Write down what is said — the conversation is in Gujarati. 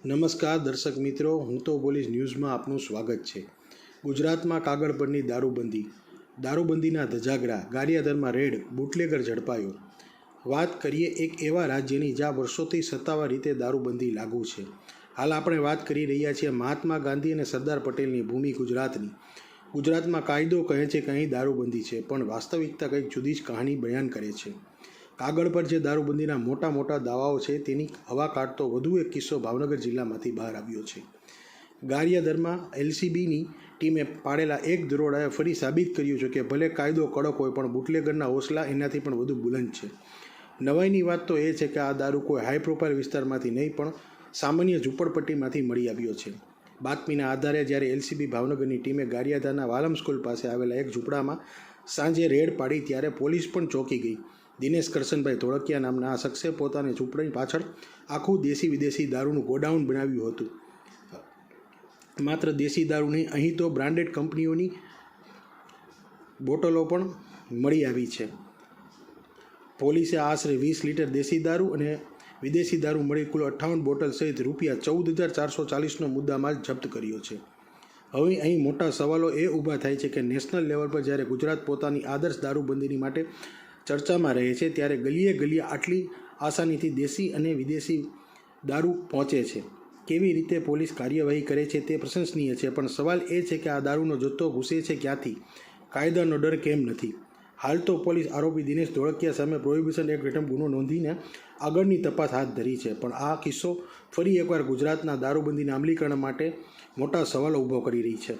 નમસ્કાર દર્શક મિત્રો, હું તો બોલીશ ન્યૂઝમાં આપનું સ્વાગત છે। ગુજરાતમાં કાગળ પરની દારૂબંધીના ધજાગરા, ગારિયાદરમાં રેડ, બુટલેગર ઝડપાયો। વાત કરીએ એક એવા રાજ્યની જ્યાં વર્ષોથી સત્તાવાર રીતે દારૂબંધી લાગુ છે। હાલ આપણે વાત કરી રહ્યા છીએ મહાત્મા ગાંધી અને સરદાર પટેલની ભૂમિ ગુજરાતની। ગુજરાતમાં કાયદો કહે છે કે અહીં દારૂબંધી છે, પણ વાસ્તવિકતા કંઈક જુદી જ કહાની બયાન કરે છે। કાગળ પર જે દારૂબંધીના મોટા દાવાઓ છે તેની હવા કાઢતો વધુ એક કિસ્સો ભાવનગર જિલ્લામાંથી બહાર આવ્યો છે। ગારિયાદરમાં એલસીબીની ટીમે પાડેલા એક દરોડાએ ફરી સાબિત કર્યું છે કે ભલે કાયદો કડક હોય પણ બુટલેગરના હોસલા એનાથી પણ વધુ બુલંદ છે। નવાઈની વાત તો એ છે કે આ દારૂ કોઈ હાઈ પ્રોફાઇલ વિસ્તારમાંથી નહીં પણ સામાન્ય ઝૂંપડપટ્ટીમાંથી મળી આવ્યો છે। બાતમીના આધારે જ્યારે એલસીબી ભાવનગરની ટીમે ગારિયાદરના વાલમ સ્કૂલ પાસે આવેલા એક ઝૂંપડામાં સાંજે રેડ પાડી ત્યારે પોલીસ પણ ચોંકી ગઈ। દિનેશ કરશનભાઈ ધોળકિયા નામના આ શખ્સે પોતાની ઝૂંપડી પાછળ આખું દેશી વિદેશી દારૂનું ગોડાઉન બનાવ્યું હતું। માત્ર દેશી દારૂ નહીં, અહીં તો બ્રાન્ડેડ કંપનીઓની બોટલો પણ મળી આવી છે। પોલીસે આશરે 20 લીટર દેશી દારૂ અને વિદેશી દારૂ મળી કુલ 58 બોટલ સહિત રૂપિયા 14,440નો મુદ્દામાલ જપ્ત કર્યો છે। હવે અહીં મોટા સવાલો એ ઊભા થાય છે કે નેશનલ લેવલ પર જ્યારે ગુજરાત પોતાની આદર્શ દારૂબંધીની માટે ચર્ચામાં રહે છે ત્યારે ગલીએ આટલી આસાનીથી દેશી અને વિદેશી દારૂ પહોંચે છે। કેવી રીતે પોલીસ કાર્યવાહી કરે છે તે પ્રશંસનીય છે, પણ સવાલ એ છે કે આ દારૂનો જથ્થો ઘૂસે છે ક્યાંથી? કાયદાનો ડર કેમ નથી? હાલ તો પોલીસ આરોપી દિનેશ ધોળકિયા સામે પ્રોહિબિશન એક્ટ હેઠળ ગુનો નોંધીને આગળની તપાસ હાથ ધરી છે, પણ આ કિસ્સો ફરી એકવાર ગુજરાતના દારૂબંધીના અમલીકરણ માટે મોટા સવાલો ઊભો કરી રહી છે।